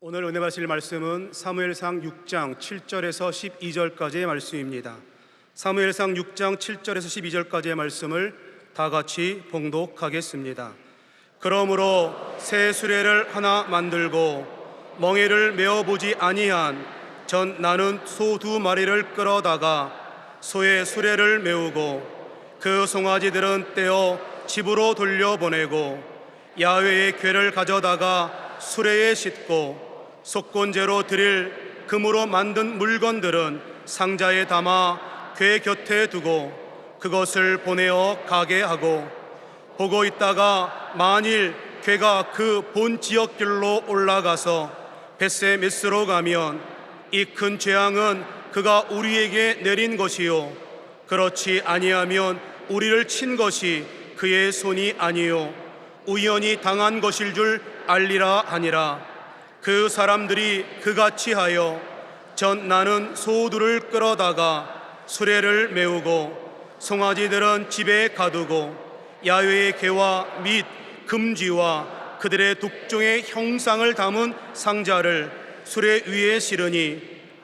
오늘 은혜 받으실 말씀은 사무엘상 6장 7절에서 12절까지의 말씀입니다. 사무엘상 6장 7절에서 12절까지의 말씀을 다 같이 봉독하겠습니다. 그러므로 새 수레를 하나 만들고 멍에를 메어보지 아니한 전 나는 소 2마리를 끌어다가 소의 수레를 메우고 그 송아지들은 떼어 집으로 돌려보내고 야훼의 궤를 가져다가 수레에 싣고 속건제로 드릴 금으로 만든 물건들은 상자에 담아 궤 곁에 두고 그것을 보내어 가게 하고, 보고 있다가 만일 궤가 그 본 지역길로 올라가서 벳세메스로 가면 이 큰 재앙은 그가 우리에게 내린 것이요 그렇지 아니하면 우리를 친 것이 그의 손이 아니요 우연히 당한 것일 줄 알리라 하니라. 그 사람들이 그같이 하여 전 나는 소들을 끌어다가 수레를 메우고 송아지들은 집에 가두고 야훼의 궤와 및 금쥐와 그들의 독종의 형상을 담은 상자를 수레 위에 실으니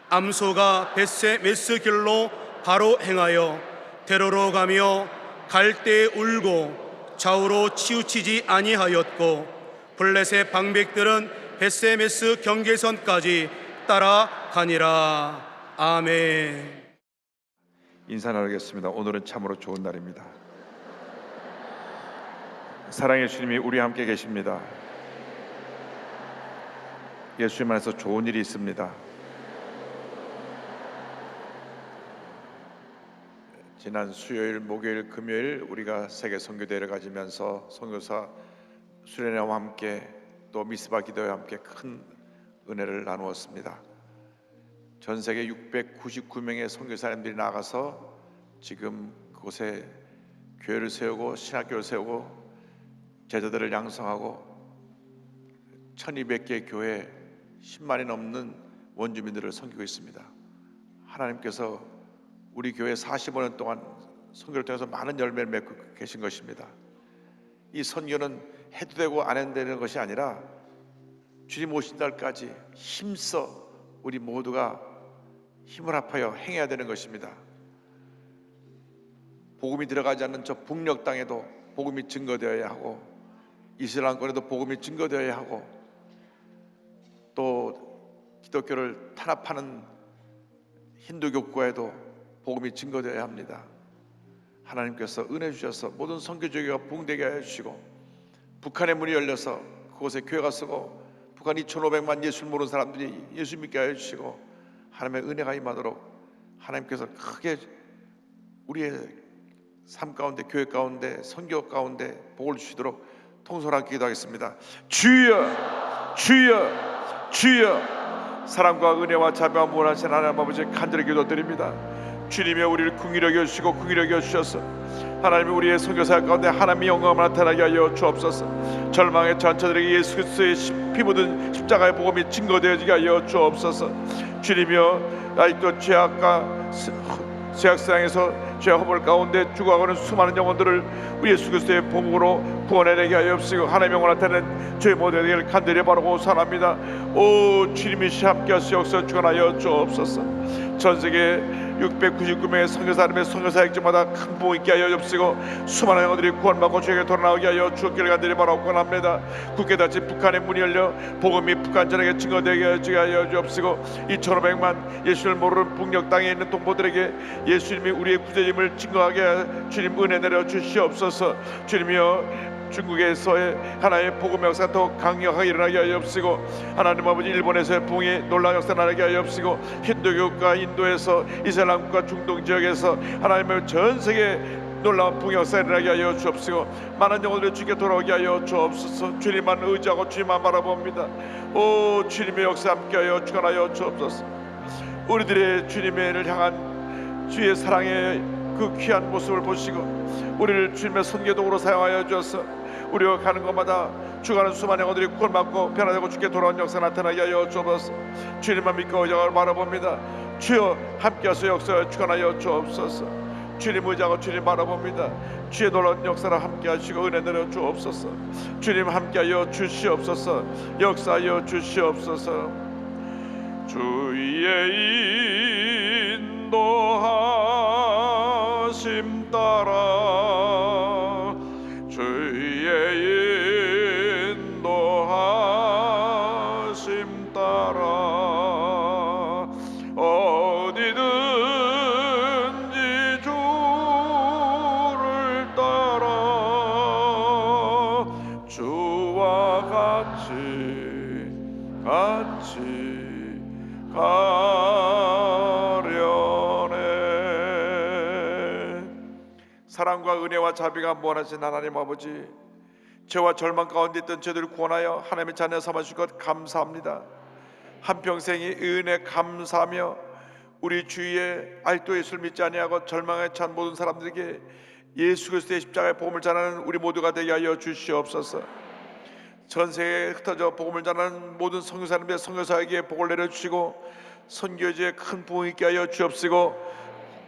암소가 벳세메스 길로 바로 행하여 대로로 가며 갈대에 울고 좌우로 치우치지 아니하였고 블레셋 방백들은 벳세메스 경계선까지 따라가니라. 아멘. 인사 나누겠습니다. 오늘은 참으로 좋은 날입니다. 사랑의 주님이 우리와 함께 계십니다. 예수님 안에서 좋은 일이 있습니다. 지난 수요일, 목요일, 금요일 우리가 세계 선교대회를 가지면서 선교사 수레네와 함께 또 미스바 기도와 함께 큰 은혜를 나누었습니다. 전 세계 699명의 선교사님들이 나가서 지금 그곳에 교회를 세우고 신학교를 세우고 제자들을 양성하고 1200개의 교회 10만이 넘는 원주민들을 섬기고 있습니다. 하나님께서 우리 교회 45년 동안 선교를 통해서 많은 열매를 맺고 계신 것입니다. 이 선교는 해도 되고 안 해도 되는 것이 아니라 주님 오신 날까지 힘써 우리 모두가 힘을 합하여 행해야 되는 것입니다. 복음이 들어가지 않는 저 북녘 땅에도 복음이 증거되어야 하고 이슬람권에도 복음이 증거되어야 하고 또 기독교를 탄압하는 힌두교 국가에도 복음이 증거되어야 합니다. 하나님께서 은혜 주셔서 모든 선교조교가 부흥되게 하여 주시고 북한의 문이 열려서 그곳에 교회가 서고 북한 2,500만 예수를 모르는 사람들이 예수 믿게 하여 주시고 하나님의 은혜가 임하도록 하나님께서 크게 우리의 삶 가운데 교회 가운데 선교 가운데 복을 주시도록 통솔하게 기도하겠습니다. 주여 주여 주여. 사랑과 은혜와 자비와 무한하신 하나님 아버지 간절히 기도드립니다. 주님이 우리를 긍휼히 여주시고 긍휼히 여주셔서 하나님이 우리의 선교사역 가운데 하나님의 영광을 나타나게 하여 주옵소서. 절망의 전처들에게 예수 그리스도의 피 묻은 십자가의 복음이 증거되어지게 하여 주옵소서. 주님이여 아직도 죄악과 죄악상에서 죄 허물 가운데 죽어가는 수많은 영혼들을 우리 예수 그리스도의 복음으로 구원해내게 하여 주시고 하나님의 영광을 나타내는 죄 모두에게 간절히 바라고 사랑합니다. 오 주님이 함께 하시옵소서. 주관하여 주옵소서. 전세계 699명의 선교사님의 선교사역지마다 큰 복이 있게 하여 주시고 수많은 영혼들이 구원받고 주에게 돌아나오게 하여 주옵기를 간절히 바라고 합니다. 굳게 닫힌 북한의 문이 열려 복음이 북한 전에게 증거되게 하여 주옵시고 2,500만 예수를 모르는 북녘 땅에 있는 동포들에게 예수님이 우리의 구제임을 증거하게 하여 주님 은혜 내려 주시옵소서. 주님이여 중국에서의 하나의 복음 역사 더 강력하게 일어나게 하여 주시고 하나님 아버지 일본에서의 부흥의 놀라운 역사 나게 하여 주시고 힌두교과 인도에서 이슬람 국가 중동 지역에서 하나님의 전 세계 놀라운 부흥의 역사 일어나게 하여 주옵시고 많은 영혼들이 주께 돌아오게 하여 주옵소서. 주님만 의지하고 주님만 바라봅니다. 오 주님의 역사 함께하여 주관하여 주옵소서. 우리들의 주님을 향한 주의 사랑의 그 귀한 모습을 보시고 우리를 주님의 선교도구로 사용하여 주셔서 우리가 가는 곳마다 죽어가는 수많은 영혼들이 구원받고 변화되고 주께 돌아온 역사 나타나게 하여 주옵소서. 주님만 믿고 영광을 바라봅니다. 주여 함께하소 역사에 주관하여 주옵소서. 주님 의지하고 주님 바라봅니다. 주의 놀라운 역사를 함께 하시고 은혜 내려 주옵소서. 주님 함께하여 주시옵소서. 역사하여 주시옵소서. 주의 인도하심 따라 주의 인도하심 따라 어디든지 주를 따라 주와 같이 가려네. 사랑과 은혜와 자비가 무한하신 하나님 아버지, 죄와 절망 가운데 있던 저들을 구원하여 하나님의 자녀 삼아주신 것 감사합니다. 한평생이 은혜 감사하며 우리 주위에 아직도 예수를 믿지 아니하고 절망에 찬 모든 사람들에게 예수 그리스도의 십자가의 복음을 전하는 우리 모두가 되게 하여 주시옵소서. 전 세계에 흩어져 복음을 전하는 모든 선교사님들 선교사에게 복을 내려주시고 선교지에 큰 부흥 있게 하여 주옵시고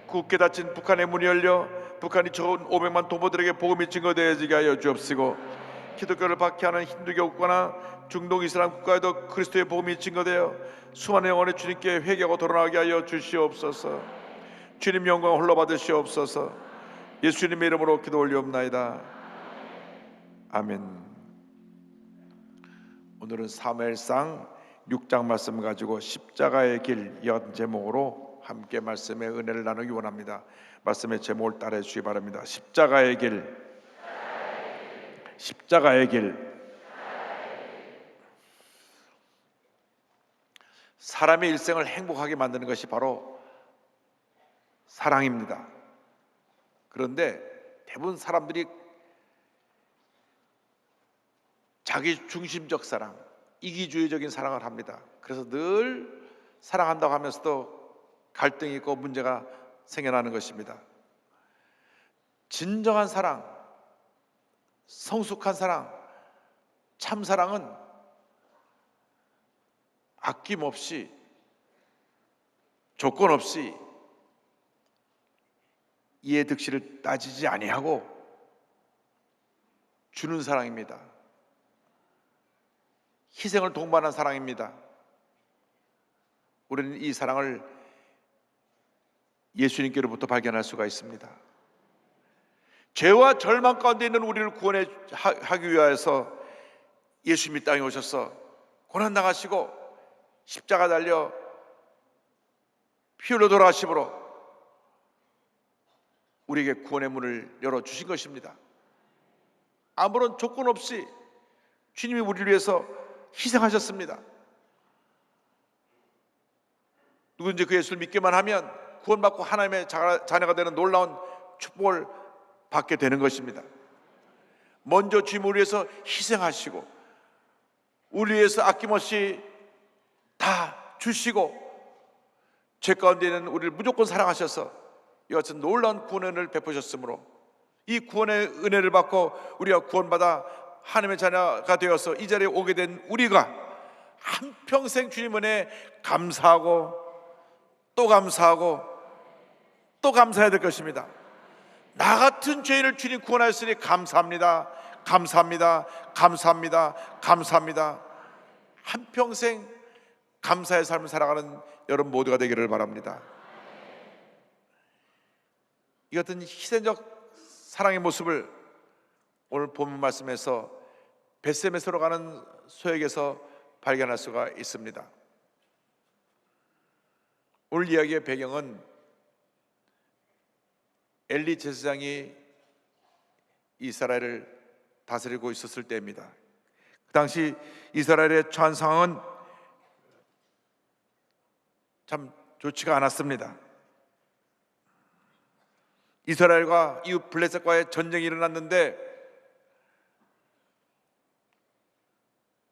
굳게 닫힌 북한의 문이 열려 북한이 적은 500만 동포들에게 복음이 증거되어지게 하여 주옵시고 기독교를 박해하는 힌두교 국가나 중동 이슬람 국가에도 그리스도의 복음이 증거되어 수많은 영혼의 주님께 회개하고 돌아가게 하여 주시옵소서. 주님 영광 홀로 받으시옵소서. 예수님의 이름으로 기도 올리옵나이다. 아멘. 오늘은 사무엘상 6장 말씀 가지고 십자가의 길 연 제목으로 함께 말씀의 은혜를 나누기 원합니다. 말씀의 제목을 따라해 주시기 바랍니다. 십자가의 길, 십자가의 길. 사람의 일생을 행복하게 만드는 것이 바로 사랑입니다. 그런데 대부분 사람들이 자기 중심적 사랑, 이기주의적인 사랑을 합니다. 그래서 늘 사랑한다고 하면서도 갈등이 있고 문제가 생겨나는 것입니다. 진정한 사랑, 성숙한 사랑, 참 사랑은 아낌없이 조건 없이 이해 득실을 따지지 아니하고 주는 사랑입니다. 희생을 동반한 사랑입니다. 우리는 이 사랑을 예수님께로부터 발견할 수가 있습니다. 죄와 절망 가운데 있는 우리를 구원하기 위하여서 예수님이 땅에 오셔서 고난당하시고 십자가 달려 피 흘려 돌아가심으로 우리에게 구원의 문을 열어주신 것입니다. 아무런 조건 없이 주님이 우리를 위해서 희생하셨습니다. 누구든지 그 예수를 믿기만 하면 구원받고 하나님의 자녀가 되는 놀라운 축복을 받게 되는 것입니다. 먼저 주님을 위해서 희생하시고 우리 위해서 아낌없이 다 주시고 죄 가운데 있는 우리를 무조건 사랑하셔서 이같은 놀라운 구원을 베푸셨으므로 이 구원의 은혜를 받고 우리가 구원받아 하나님의 자녀가 되어서 이 자리에 오게 된 우리가 한평생 주님 은혜에 감사하고 또 감사하고 또 감사해야 될 것입니다. 나 같은 죄인을 주님 구원하였으니 감사합니다. 감사합니다. 감사합니다. 감사합니다. 한평생 감사의 삶을 살아가는 여러분 모두가 되기를 바랍니다. 이 같은 희생적 사랑의 모습을 오늘 본문 말씀에서 벳세메스로 가는 소액에서 발견할 수가 있습니다. 오늘 이야기의 배경은 엘리 제사장이 이스라엘을 다스리고 있었을 때입니다. 그 당시 이스라엘의 처한 상황은 참 좋지가 않았습니다. 이스라엘과 이웃 블레셋과의 전쟁이 일어났는데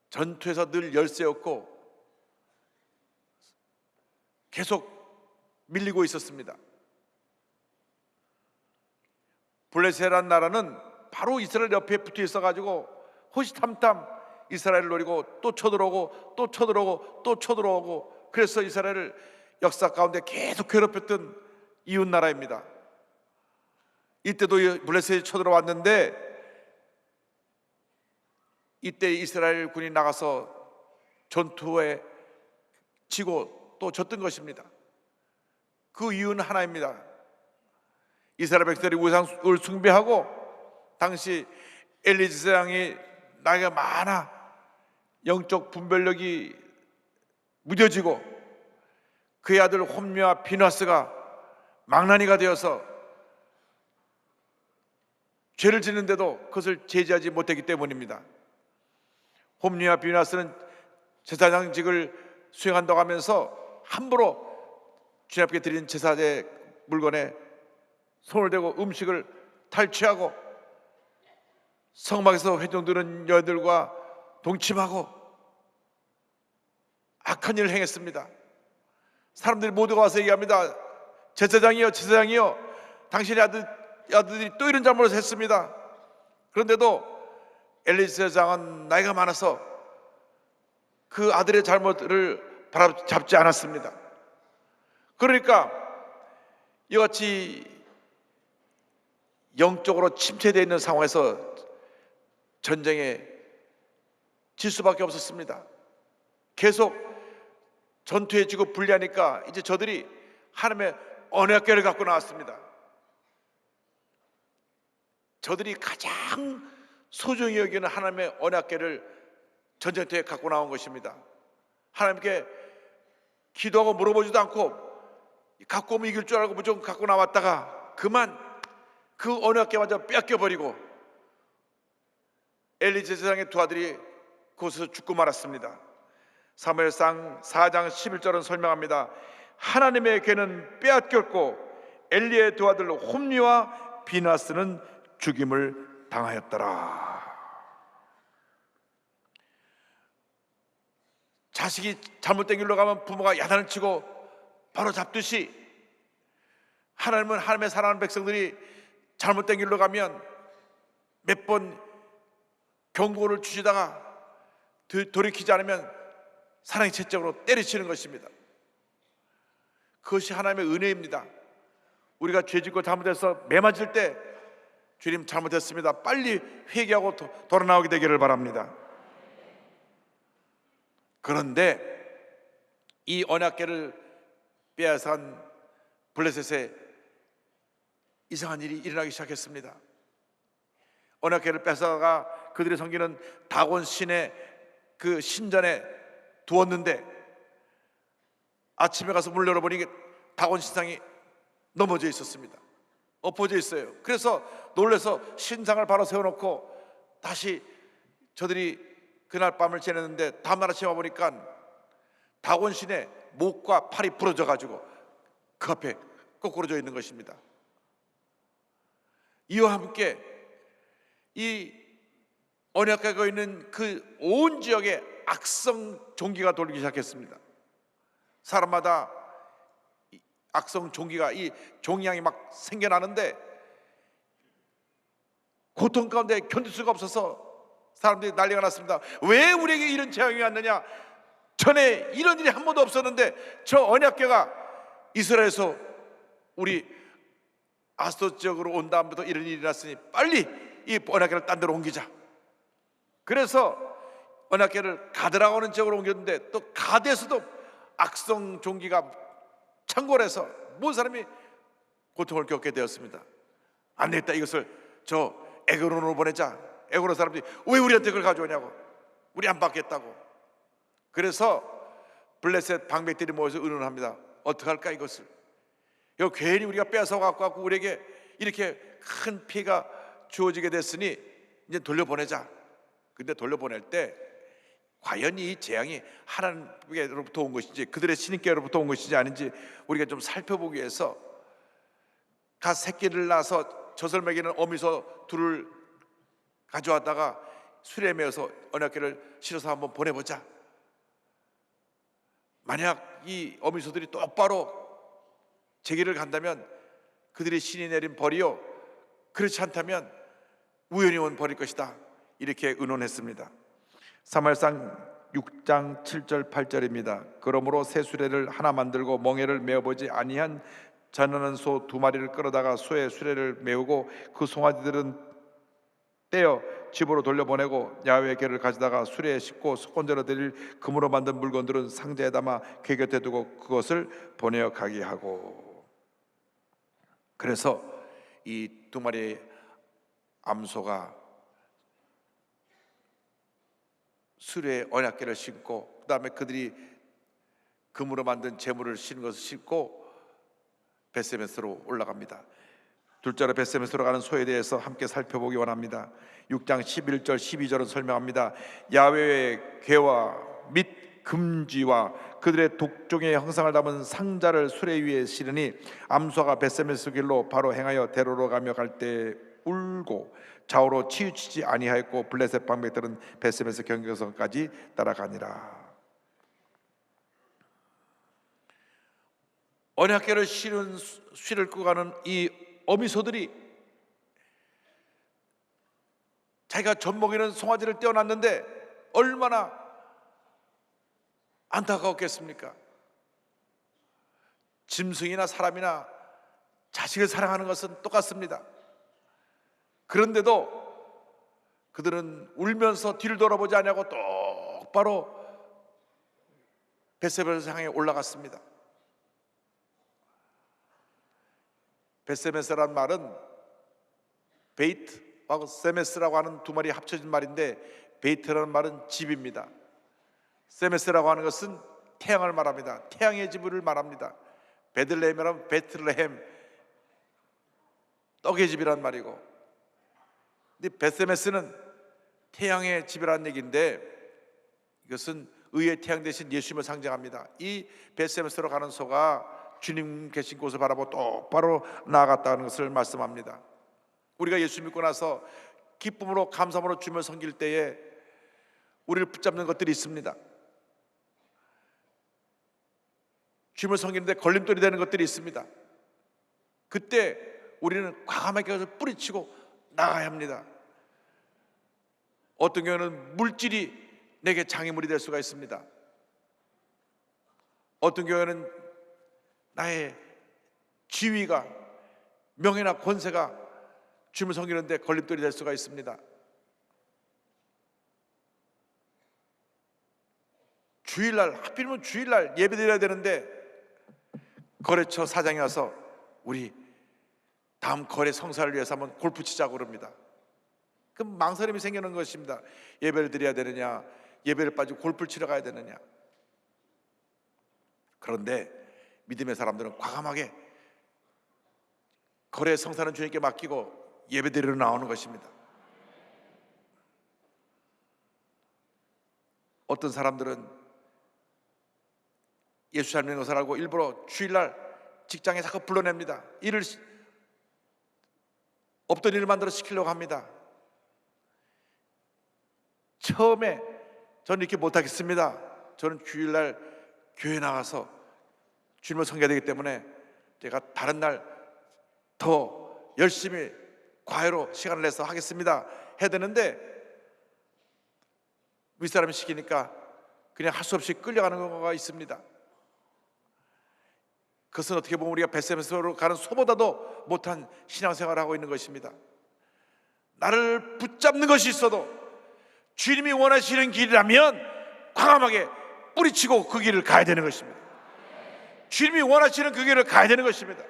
전투에서 늘 열세였고 계속 밀리고 있었습니다. 블레셋이라는 나라는 바로 이스라엘 옆에 붙어 있어가지고 호시탐탐 이스라엘을 노리고 또 쳐들어오고 또 쳐들어오고 또 쳐들어오고, 그래서 이스라엘을 역사 가운데 계속 괴롭혔던 이웃 나라입니다. 이때도 블레셋이 쳐들어왔는데 이때 이스라엘 군이 나가서 전투에 지고 또 졌던 것입니다. 그 이유는 하나입니다. 이스라엘 백성들이 우상을 숭배하고 당시 엘리 제사장이 나이가 많아 영적 분별력이 무뎌지고 그의 아들 홈리와 비나스가 망나니가 되어서 죄를 짓는데도 그것을 제지하지 못했기 때문입니다. 홈리와 비나스는 제사장직을 수행한다고 하면서 함부로 주님 앞에 드린 제사의 물건에 손을 대고 음식을 탈취하고 성막에서 회중드는 여인들과 동침하고 악한 일을 행했습니다. 사람들이 모두가 와서 얘기합니다. 제사장이요, 제사장이요, 당신의 아들들이 또 이런 잘못을 했습니다. 그런데도 엘리 제사장은 나이가 많아서 그 아들의 잘못을 바로잡지 않았습니다. 그러니까 이같이 영적으로 침체되어 있는 상황에서 전쟁에 질 수밖에 없었습니다. 계속 전투에 지고 불리하니까 이제 저들이 하나님의 언약궤를 갖고 나왔습니다. 저들이 가장 소중히 여기는 하나님의 언약궤를 전쟁터에 갖고 나온 것입니다. 하나님께 기도하고 물어보지도 않고 갖고 오면 이길 줄 알고 무조건 갖고 나왔다가 그만 그 언약궤마저 뺏겨버리고 엘리 제사장의 두 아들이 그곳에서 죽고 말았습니다. 사무엘상 4장 11절은 설명합니다. 하나님의 궤는 빼앗겼고 엘리의 두 아들 홈리와 비나스는 죽임을 당하였더라. 자식이 잘못된 길로 가면 부모가 야단을 치고 바로 잡듯이 하나님은 하나님의 사랑하는 백성들이 잘못된 길로 가면 몇 번 경고를 주시다가 돌이키지 않으면 사랑의 채찍으로 때리시는 것입니다. 그것이 하나님의 은혜입니다. 우리가 죄짓고 잘못해서 매맞을 때 주님 잘못했습니다, 빨리 회개하고 돌아 나오게 되기를 바랍니다. 그런데 이 언약궤를 빼앗은 블레셋에 이상한 일이 일어나기 시작했습니다. 언약궤를 뺏어가 그들이 섬기는 다곤 신의 그 신전에 두었는데 아침에 가서 문 열어보니 다곤 신상이 넘어져 있었습니다. 엎어져 있어요. 그래서 놀라서 신상을 바로 세워놓고 다시 저들이 그날 밤을 지냈는데 다음날 아침에 와보니까 다곤 신의 목과 팔이 부러져 가지고 그 앞에 거꾸로져 있는 것입니다. 이와 함께 이 언약궤가 있는 그 온 지역에 악성 종기가 돌기 시작했습니다. 사람마다 악성 종기가 이 종양이 막 생겨나는데 고통 가운데 견딜 수가 없어서 사람들이 난리가 났습니다. 왜 우리에게 이런 재앙이 왔느냐? 전에 이런 일이 한 번도 없었는데 저 언약궤가 이스라엘에서 우리 아스돗 지역으로 온 다음부터 이런 일이 났으니 빨리 이 언약궤를 딴 데로 옮기자. 그래서 언약궤를 가드라고 하는 지역으로 옮겼는데 또 가드에서도 악성 종기가 창궐해서 모든 사람이 고통을 겪게 되었습니다. 안 되겠다, 이것을 저 에그론으로 보내자. 에그론 사람들이 왜 우리한테 그걸 가져오냐고, 우리 안 받겠다고. 그래서 블레셋 방백들이 모여서 의논합니다. 어떻게 할까 이것을. 이거 괜히 우리가 뺏어 갖고 우리에게 이렇게 큰 피해가 주어지게 됐으니 이제 돌려보내자. 근데 돌려보낼 때 과연 이 재앙이 하나님께로부터 온 것인지 그들의 신인께로부터 온 것인지 아닌지 우리가 좀 살펴보기 위해서 다 새끼를 낳아서 젖을 먹이는 어미소 둘을 가져왔다가 수레에 메어서 언약궤를 실어서 한번 보내보자. 만약 이 어미소들이 똑바로 제 길을 간다면 그들이 신이 내린 벌이요, 그렇지 않다면 우연히 온 벌일 것이다. 이렇게 의논했습니다. 사무엘상 6장 7절 8절입니다. 그러므로 새 수레를 하나 만들고 멍에를 메어보지 아니한 자녀는 소 2마리를 끌어다가 소의 수레를 메우고 그 송아지들은 떼어 집으로 돌려보내고 야훼의 궤를 가져다가 수레에 싣고 손전어 드릴 금으로 만든 물건들은 상자에 담아 궤 곁에 두고 그것을 보내어 가게 하고. 그래서 이 2마리의 암소가 수레에 언약궤를 싣고, 그 다음에 그들이 금으로 만든 제물을 싣는 것을 싣고 벳세메스로 올라갑니다. 둘째로 벳세메스로 가는 소에 대해서 함께 살펴보기 원합니다. 6장 11절 12절은 설명합니다. 야훼의 궤와 및 금지와 그들의 독종의 형상을 담은 상자를 수레 위에 실으니 암소가 벳세메스 길로 바로 행하여 대로로 가며 갈 때 울고 좌우로 치우치지 아니하였고 블레셋 방백들은 벳세메스 경계선까지 따라가니라. 언약궤를 실은 쇠를 끌고 가는 이 어미소들이 자기가 젖먹이는 송아지를 떼어놨는데 얼마나 안타까웠겠습니까? 짐승이나 사람이나 자식을 사랑하는 것은 똑같습니다. 그런데도 그들은 울면서 뒤를 돌아보지 않냐고 똑바로 벳세메스 향해 올라갔습니다. 벳세메스라는 말은 베이트하고 세메스라고 하는 2마리 합쳐진 말인데, 베이트라는 말은 집입니다. 세메스라고 하는 것은 태양을 말합니다. 태양의 집을 말합니다. 베들레헴이라면 베틀레헴, 떡의 집이란 말이고, 근데 벳세메스는 태양의 집이라는 얘기인데, 이것은 의의 태양 대신 예수님을 상징합니다. 이 벳세메스로 가는 소가 주님 계신 곳을 바라보고 똑바로 나아갔다는 것을 말씀합니다. 우리가 예수 믿고 나서 기쁨으로 감사함으로 주님을 섬길 때에 우리를 붙잡는 것들이 있습니다. 주님을 섬기는데 걸림돌이 되는 것들이 있습니다. 그때 우리는 과감하게 그것을 뿌리치고 나가야 합니다. 어떤 경우는 물질이 내게 장애물이 될 수가 있습니다. 어떤 경우에는 나의 지위가, 명예나 권세가 주님을 섬기는데 걸림돌이 될 수가 있습니다. 주일날, 하필이면 주일날 예배드려야 되는데 거래처 사장이 와서 우리 다음 거래 성사를 위해서 한번 골프 치자고 그럽니다. 그럼 망설임이 생기는 것입니다. 예배를 드려야 되느냐, 예배를 빠지고 골프를 치러 가야 되느냐. 그런데 믿음의 사람들은 과감하게 거래 성사는 주님께 맡기고 예배드리러 나오는 것입니다. 어떤 사람들은 예수 잘 믿는 것을 알고 일부러 주일날 직장에 자꾸 불러냅니다. 없던 일을 만들어 시키려고 합니다. 처음에 저는 이렇게 못하겠습니다. 저는 주일날 교회 나가서 주님을 섬겨야 되기 때문에 제가 다른 날 더 열심히 과외로 시간을 내서 하겠습니다 해야 되는데, 윗사람이 시키니까 그냥 할 수 없이 끌려가는 경우가 있습니다. 그것은 어떻게 보면 우리가 벳세메스로 가는 소보다도 못한 신앙생활을 하고 있는 것입니다. 나를 붙잡는 것이 있어도 주님이 원하시는 길이라면 과감하게 뿌리치고 그 길을 가야 되는 것입니다. 주님이 원하시는 그 길을 가야 되는 것입니다.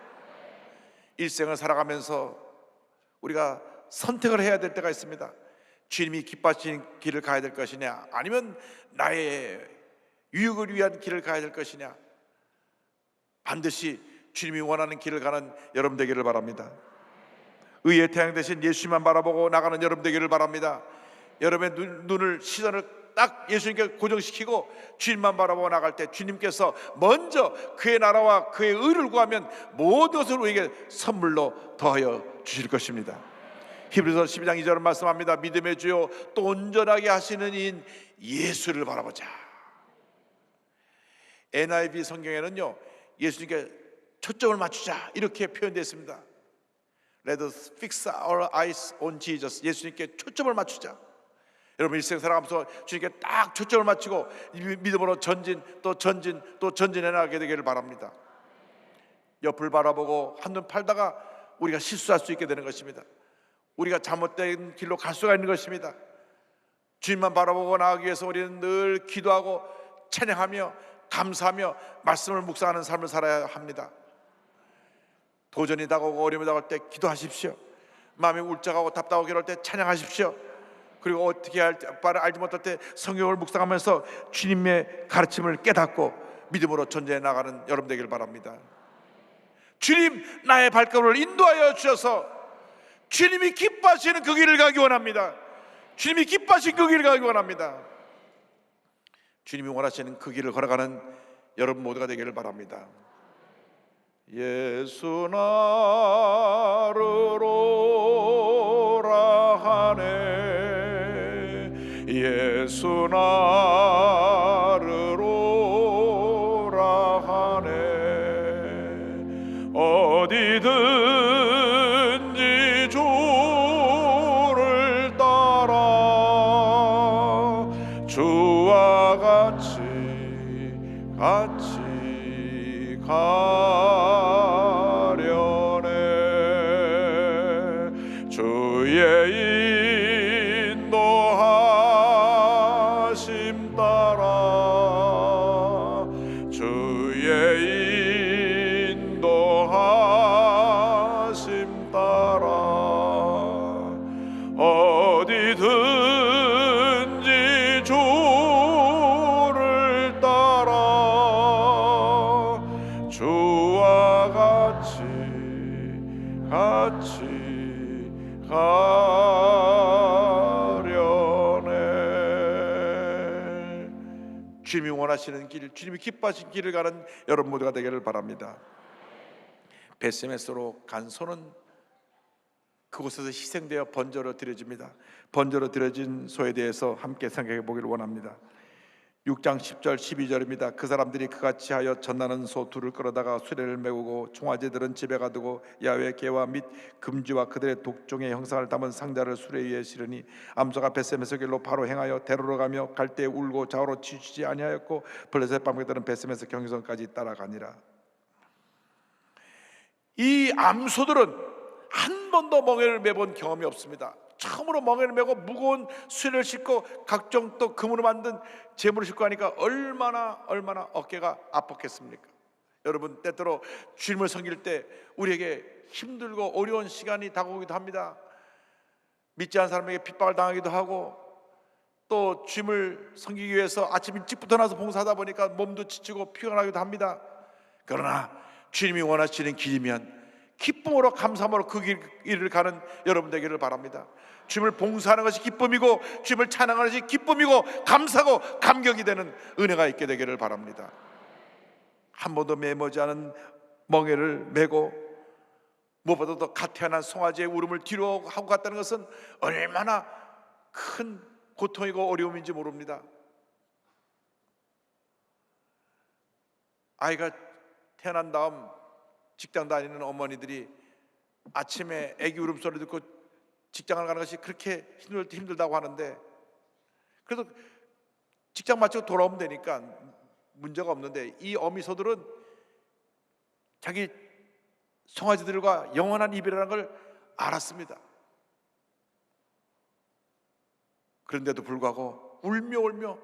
일생을 살아가면서 우리가 선택을 해야 될 때가 있습니다. 주님이 기뻐하시는 길을 가야 될 것이냐, 아니면 나의 유익을 위한 길을 가야 될 것이냐. 반드시 주님이 원하는 길을 가는 여러분 되기를 바랍니다. 의의 태양 대신 예수님만 바라보고 나가는 여러분 되기를 바랍니다. 여러분의 눈을, 시선을 딱 예수님께 고정시키고 주님만 바라보고 나갈 때 주님께서 먼저 그의 나라와 그의 의를 구하면 모든 것을 우리에게 선물로 더하여 주실 것입니다. 히브리서 12장 2절은 말씀합니다. 믿음의 주요 또 온전하게 하시는 이인 예수를 바라보자. NIV 성경에는요, 예수님께 초점을 맞추자 이렇게 표현되어 있습니다. Let us fix our eyes on Jesus. 예수님께 초점을 맞추자. 여러분 일생 살아가면서 주님께 딱 초점을 맞추고 믿음으로 전진 또 전진해 나가게 되기를 바랍니다. 옆을 바라보고 한눈 팔다가 우리가 실수할 수 있게 되는 것입니다. 우리가 잘못된 길로 갈 수가 있는 것입니다. 주님만 바라보고 나가기 위해서 우리는 늘 기도하고 찬양하며 감사하며 말씀을 묵상하는 삶을 살아야 합니다. 도전이 다가오고 어려움이 다가올 때 기도하십시오. 마음이 울적하고 답답하고 그럴 때 찬양하십시오. 그리고 어떻게 할 바를 알지 못할 때 성경을 묵상하면서 주님의 가르침을 깨닫고 믿음으로 전진해 나가는 여러분 되길 바랍니다. 주님, 나의 발걸음을 인도하여 주셔서 주님이 기뻐하시는 그 길을 가기 원합니다. 주님이 기뻐하시는 그 길을 가기 원합니다. 주님이 원하시는 그 길을 걸어가는 여러분 모두가 되기를 바랍니다. 예수 나를 오라 하네, 예수 나를 오라 하네. 어디든지 주를 따라 주와 같이 가려네. 주의 인도하심 따라 주의 인도하심 따라 어디든지 주를 따라 주와 같이 가려네. 주님이 원하시는 길, 주님이 기뻐하신 길을 가는 여러분 모두가 되기를 바랍니다. 베스메스로 간 소는 그곳에서 희생되어 번제로 드려집니다. 번제로 드려진 소에 대해서 함께 생각해 보기를 원합니다. 6장 10절 12절입니다. 그 사람들이 그같이 하여 전나는 소 둘을 끌어다가 수레를 메우고 총아지들은 집에 가두고 야훼 계와 및 금지와 그들의 독종의 형상을 담은 상자를 수레 위에 실으니 암소가 베스메스 길로 바로 행하여 대로로 가며 갈 때 울고 좌우로 치우치지 아니하였고 블레셋 방백들은 베스메스 경유선까지 따라가니라. 이 암소들은 한 번도 멍에를 매본 경험이 없습니다. 처음으로 멍에를 메고 무거운 수레를 싣고 각종 또 금으로 만든 재물을 싣고 하니까 얼마나 어깨가 아팠겠습니까? 여러분, 때때로 주님을 섬길 때 우리에게 힘들고 어려운 시간이 다가오기도 합니다. 믿지 않은 사람에게 핍박을 당하기도 하고 또 주님을 섬기기 위해서 아침 일찍부터 나서 봉사하다 보니까 몸도 지치고 피곤하기도 합니다. 그러나 주님이 원하시는 길이면 기쁨으로 감사함으로 그 길을 가는 여러분 되기를 바랍니다. 주님을 봉사하는 것이 기쁨이고 주님을 찬양하는 것이 기쁨이고 감사고 감격이 되는 은혜가 있게 되기를 바랍니다. 한 번도 매모지 않은 멍에를 메고 무엇보다도 갓 태어난 송아지의 울음을 뒤로 하고 갔다는 것은 얼마나 큰 고통이고 어려움인지 모릅니다. 아이가 태어난 다음 직장 다니는 어머니들이 아침에 아기 울음소리 듣고 직장을 가는 것이 그렇게 힘들다고 하는데, 그래도 직장 마치고 돌아오면 되니까 문제가 없는데, 이 어미소들은 자기 송아지들과 영원한 이별이라는 걸 알았습니다. 그런데도 불구하고 울며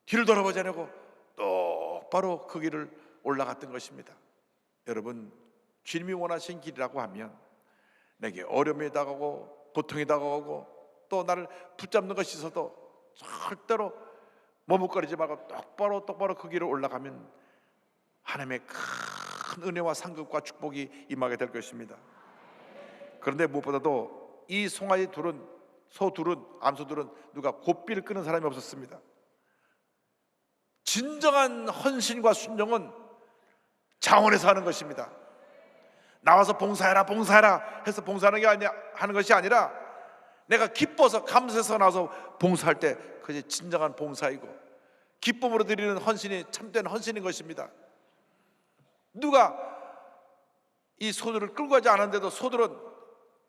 뒤를 돌아보지 않고 똑바로 그 길을 올라갔던 것입니다. 여러분, 주님이 원하신 길이라고 하면 내게 어려움이 다가오고 고통이 다가오고 또 나를 붙잡는 것이 있어도 절대로 머뭇거리지 말고 똑바로 그 길을 올라가면 하나님의 큰 은혜와 상급과 축복이 임하게 될 것입니다. 그런데 무엇보다도 이 송아지 둘은, 소 둘은, 암소들은 누가 고삐를 끄는 사람이 없었습니다. 진정한 헌신과 순종은 자원에서 하는 것입니다. 나와서 봉사해라 해서 봉사하는 게 아니라, 하는 것이 아니라 내가 기뻐서 감사해서 나와서 봉사할 때 그것이 진정한 봉사이고 기쁨으로 드리는 헌신이 참된 헌신인 것입니다. 누가 이 소들을 끌고 가지 않았는데도 소들은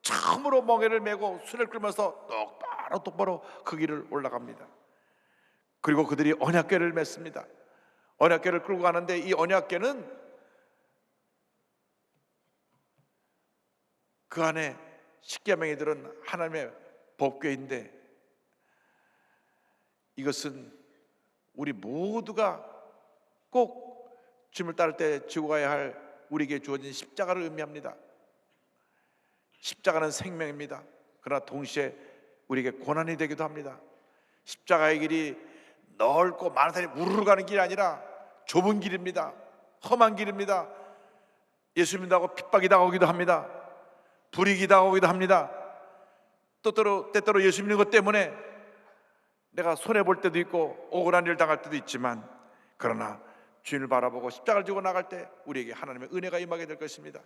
처음으로 멍에를 메고 수레를 끌면서 똑바로 그 길을 올라갑니다. 그리고 그들이 언약궤를 맺습니다. 언약궤를 끌고 가는데 이 언약궤는 그 안에 십계명이 들은 하나님의 법궤인데, 이것은 우리 모두가 꼭 주님을 따를 때 지고 가야 할 우리에게 주어진 십자가를 의미합니다. 십자가는 생명입니다. 그러나 동시에 우리에게 고난이 되기도 합니다. 십자가의 길이 넓고 많은 사람이 우르르 가는 길이 아니라 좁은 길입니다. 험한 길입니다. 예수 믿는다고 핍박이 당하기도 합니다. 불이익이 당하기도 합니다. 때때로 예수 믿는 것 때문에 내가 손해볼 때도 있고 억울한 일을 당할 때도 있지만, 그러나 주님을 바라보고 십자가를 지고 나갈 때 우리에게 하나님의 은혜가 임하게 될 것입니다.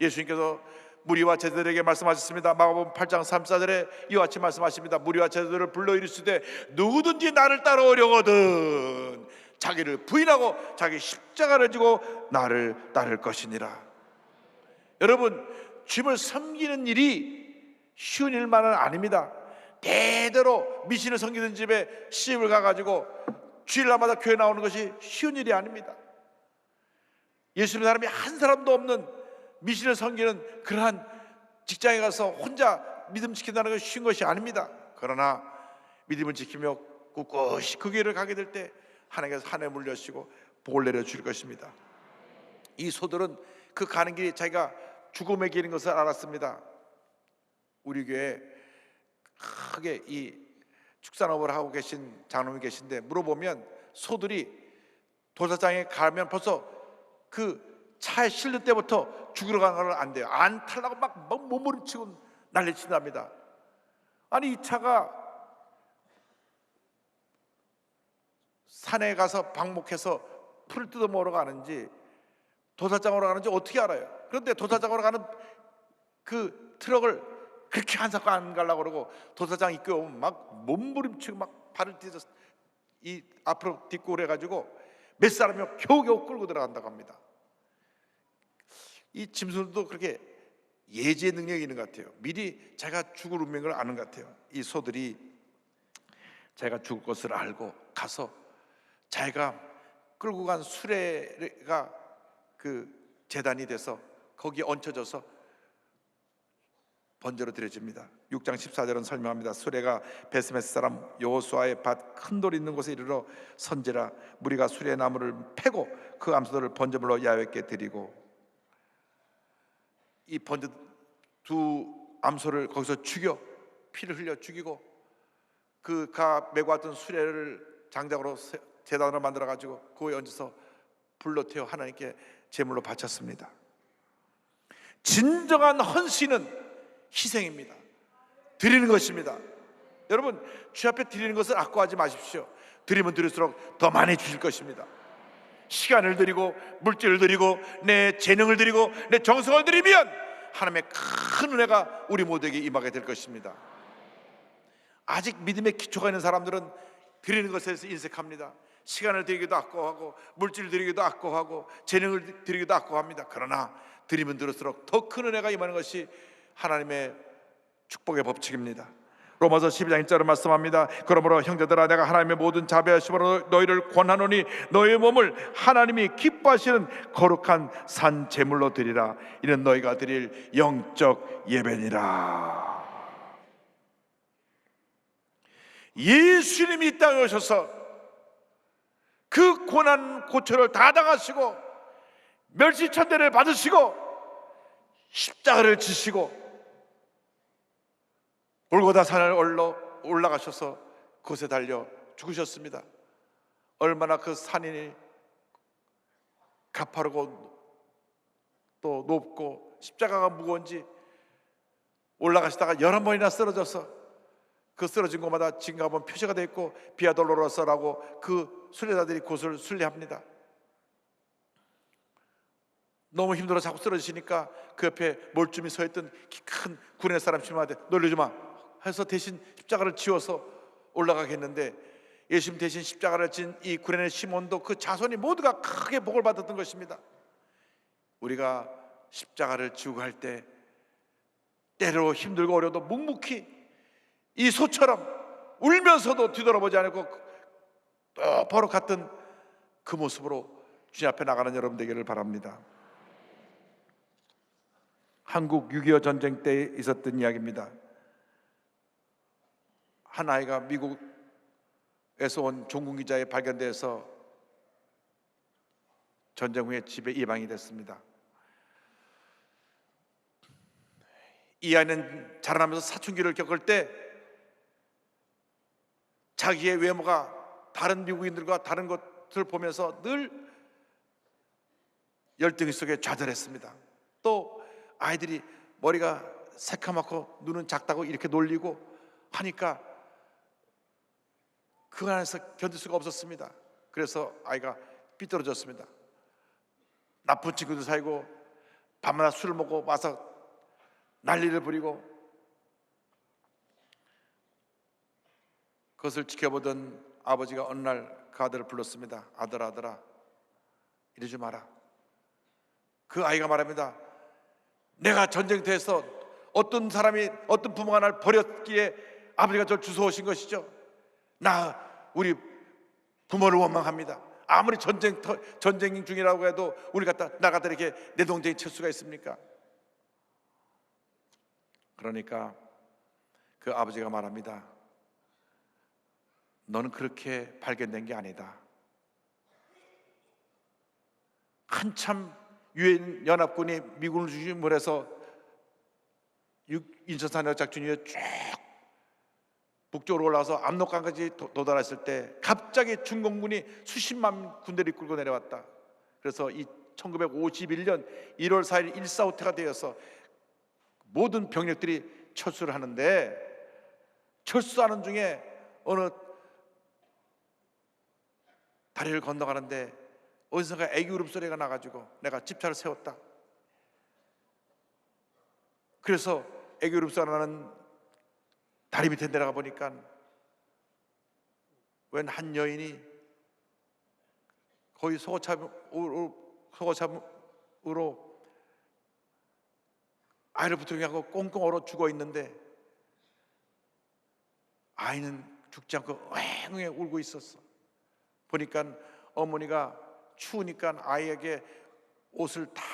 예수님께서 무리와 제자들에게 말씀하셨습니다. 마가복음 8장 34절에 이와 같이 말씀하십니다. 무리와 제자들을 불러 이르시되 누구든지 나를 따라오려거든 자기를 부인하고 자기 십자가를 지고 나를 따를 것이니라. 여러분, 주님을 섬기는 일이 쉬운 일만은 아닙니다. 대대로 미신을 섬기는 집에 시집을 가가지고 주일날마다 교회 나오는 것이 쉬운 일이 아닙니다. 예수 믿는 사람이 한 사람도 없는 미신을 섬기는 그러한 직장에 가서 혼자 믿음 지킨다는 것이 쉬운 것이 아닙니다. 그러나 믿음을 지키며 꿋꿋이 그 길을 가게 될 때 하나님께서 한 해 물려주시고 복을 내려줄 것입니다. 이 소들은 그 가는 길이 자기가 죽음의 길인 것을 알았습니다. 우리 교회에 크게 이 축산업을 하고 계신 장로님이 계신데, 물어보면 소들이 도사장에 가면 벌써 그 차에 실릴 때부터 죽으러 가는 걸 안 돼요. 안 타려고 막 몸부림치고 난리친답니다. 아니, 이 차가 산에 가서 방목해서 풀을 뜯어 먹으러 가는지 도사장으로 가는지 어떻게 알아요? 그런데 도사장으로 가는 그 트럭을 그렇게 한사코 안 가려고 그러고 도사장 입구에 오면 막 몸부림치고 막 발을 딛어서 이 앞으로 딛고 그래가지고 몇 사람이 겨우겨우 끌고 들어간다고 합니다. 이 짐승들도 그렇게 예지의 능력이 있는 것 같아요. 미리 자기가 죽을 운명을 아는 것 같아요. 이 소들이 자기가 죽을 것을 알고 가서 자기가 끌고 간 수레가 그 제단이 돼서 거기에 얹혀져서 번제로 드려집니다. 6장 14절은 설명합니다. 수레가 베스메스 사람 여호수아의 밭 큰 돌 있는 곳에 이르러 선지라. 무리가 수레 나무를 패고 그 암소들을 번제물로 야훼께 드리고, 이 번제 두 암소를 거기서 죽여 피를 흘려 죽이고 그가 메고 왔던 수레를 장작으로 제단으로 만들어 가지고 그거에 얹어서 불로 태워 하나님께 제물로 바쳤습니다. 진정한 헌신은 희생입니다. 드리는 것입니다. 여러분, 주 앞에 드리는 것을 아까워하지 마십시오. 드리면 드릴수록 더 많이 주실 것입니다. 시간을 드리고 물질을 드리고 내 재능을 드리고 내 정성을 드리면 하나님의 큰 은혜가 우리 모두에게 임하게 될 것입니다. 아직 믿음의 기초가 있는 사람들은 드리는 것에 대해서 인색합니다. 시간을 드리기도 아까워하고 물질을 드리기도 아까워하고 재능을 드리기도 아까워합니다. 그러나 드리면 드릴수록 더 큰 은혜가 임하는 것이 하나님의 축복의 법칙입니다. 로마서 12장 1절을 말씀합니다. 그러므로 형제들아, 내가 하나님의 모든 자비하심으로 너희를 권하노니 너희의 몸을 하나님이 기뻐하시는 거룩한 산 제물로 드리라. 이는 너희가 드릴 영적 예배니라. 예수님이 이 땅에 오셔서 그 고난 고초를 다 당하시고 멸시천대를 받으시고 십자가를 지시고 골고다 산을 올라가셔서 그곳에 달려 죽으셨습니다. 얼마나 그 산이 가파르고 또 높고 십자가가 무거운지 올라가시다가 11번이나 쓰러져서 그 쓰러진 곳마다 지금 가보면 표시가 되어 있고 비아 돌로로서라고 그 순례자들이 그곳을 순례합니다. 너무 힘들어 자꾸 쓰러지시니까 그 옆에 몰줌이 서있던 키 큰 구레네 사람 시몬한테 놀리지 마 해서 대신 십자가를 지워서 올라가게 했는데, 예수님 대신 십자가를 진 이 구레네 시몬도 그 자손이 모두가 크게 복을 받았던 것입니다. 우리가 십자가를 지고 갈 때 때로 힘들고 어려워도 묵묵히 이 소처럼 울면서도 뒤돌아보지 않고 또 바로 갔던 그 모습으로 주님 앞에 나가는 여러분 되기를 바랍니다. 한국 6.25 전쟁 때 있었던 이야기입니다. 한 아이가 미국에서 온 종군 기자에 발견돼서 전쟁 후에 집에 이방이 됐습니다. 이 아이는 자라나면서 사춘기를 겪을 때 자기의 외모가 다른 미국인들과 다른 것을 보면서 늘 열등이 속에 좌절했습니다. 또 아이들이 머리가 새카맣고 눈은 작다고 이렇게 놀리고 하니까 그 안에서 견딜 수가 없었습니다. 그래서 아이가 삐뚤어졌습니다. 나쁜 친구들 사이고 밤마다 술을 먹고 와서 난리를 부리고, 그것을 지켜보던 아버지가 어느 날 그 아들을 불렀습니다. 아들아, 이러지 마라. 그 아이가 말합니다. 내가 전쟁터에서 어떤 사람이, 어떤 부모가 날 버렸기에 아버지가 저를 주워오신 것이죠. 우리 부모를 원망합니다. 아무리 전쟁 중이라고 해도 우리 나 갖다 이렇게 내 동생이 칠 수가 있습니까? 그러니까 그 아버지가 말합니다. 너는 그렇게 발견된 게 아니다. 한참 유엔 연합군이 미군을 중심으로 해서 인천산 작전 이후에 쭉 북쪽으로 올라와서 압록강까지 도달했을 때 갑자기 중공군이 수십만 군대를 이끌고 내려왔다. 그래서 이 1951년 1월 4일 일사후퇴가 되어서 모든 병력들이 철수를 하는데, 철수하는 중에 어느 다리를 건너가는데 어디선가 애기 울음소리가 나가지고 내가 집차를 세웠다. 그래서 애기 울음소리가 나는 다리 밑에 내려가 보니까 웬 한 여인이 거의 속옷참으로 아이를 부둥켜안고 꽁꽁 얼어 죽어 있는데 아이는 죽지 않고 왱왱 울고 있었어. 보니까 어머니가 추우니까 아이에게 옷을 다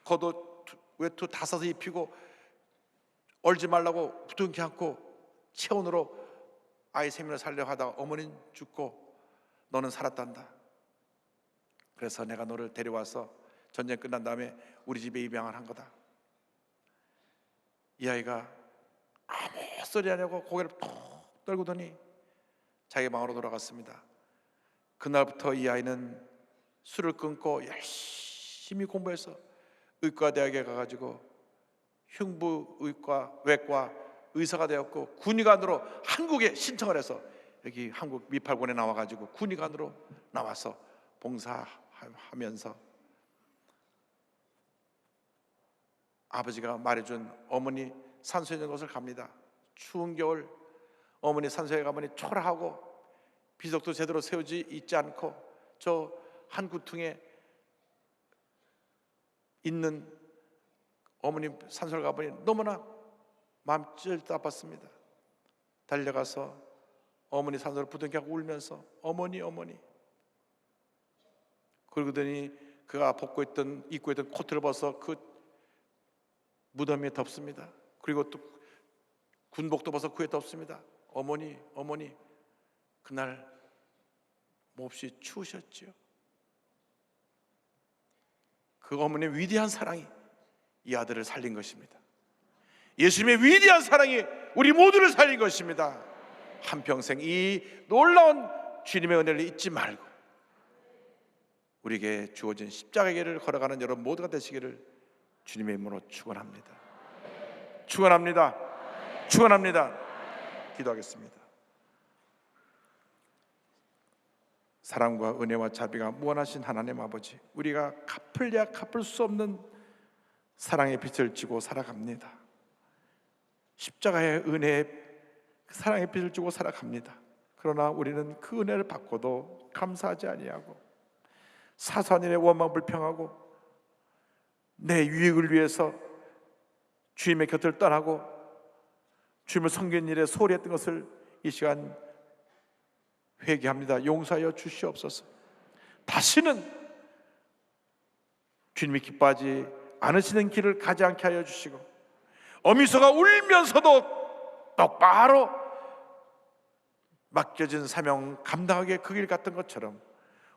걷어 외투 다 사서 입히고 얼지 말라고 부둥켜 안고 체온으로 아이 생명을 살려 하다가 어머니는 죽고 너는 살았단다. 그래서 내가 너를 데려와서 전쟁 끝난 다음에 우리 집에 입양을 한 거다. 이 아이가 아무 소리 안 하고 고개를 푹 떨구더니 자기 방으로 돌아갔습니다. 그날부터 이 아이는 술을 끊고 열심히 공부해서 의과대학에 가가지고 흉부의과, 외과 의사가 되었고, 군의관으로 한국에 신청을 해서 여기 한국 미팔군에 나와가지고 군의관으로 나와서 봉사하면서 아버지가 말해준 어머니 산소에 있는 곳을 갑니다. 추운 겨울 어머니 산소에 가보니 초라하고 비석도 제대로 세우지 있지 않고 저 한 구퉁에 있는 어머니 산소를 가보니 너무나 마음이 찔 아팠습니다. 달려가서 어머니 산소를 부둥켜 울면서 어머니 그러더니 그가 입고 있던 코트를 벗어 그 무덤에 덮습니다. 그리고 또 군복도 벗어 그에 덮습니다. 어머니 그날 몹시 추우셨지요. 그 어머니의 위대한 사랑이 이 아들을 살린 것입니다. 예수님의 위대한 사랑이 우리 모두를 살린 것입니다. 한평생 이 놀라운 주님의 은혜를 잊지 말고 우리에게 주어진 십자가의 길을 걸어가는 여러분 모두가 되시기를 주님의 이름으로 축원합니다. 기도하겠습니다. 사랑과 은혜와 자비가 무한하신 하나님 아버지, 우리가 갚을래야 갚을 수 없는 사랑의 빛을 지고 살아갑니다. 십자가의 은혜의 사랑의 빛을 지고 살아갑니다. 그러나 우리는 그 은혜를 받고도 감사하지 아니하고 사소한 일에 원망 불평하고 내 유익을 위해서 주님의 곁을 떠나고 주님을 섬기는 일에 소홀히 했던 것을 이 시간 회개합니다. 용서하여 주시옵소서. 다시는 주님이 기뻐하지 않으시는 길을 가지 않게 하여 주시고, 어미소가 울면서도 똑바로 맡겨진 사명 감당하게 그 길 갔던 것처럼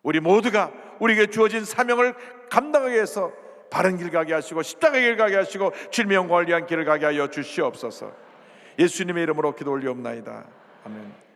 우리 모두가 우리에게 주어진 사명을 감당하게 해서 바른 길 가게 하시고 십자가의 길 가게 하시고 주님의 영광을 위한 길을 가게 하여 주시옵소서. 예수님의 이름으로 기도 올리옵나이다. 아멘.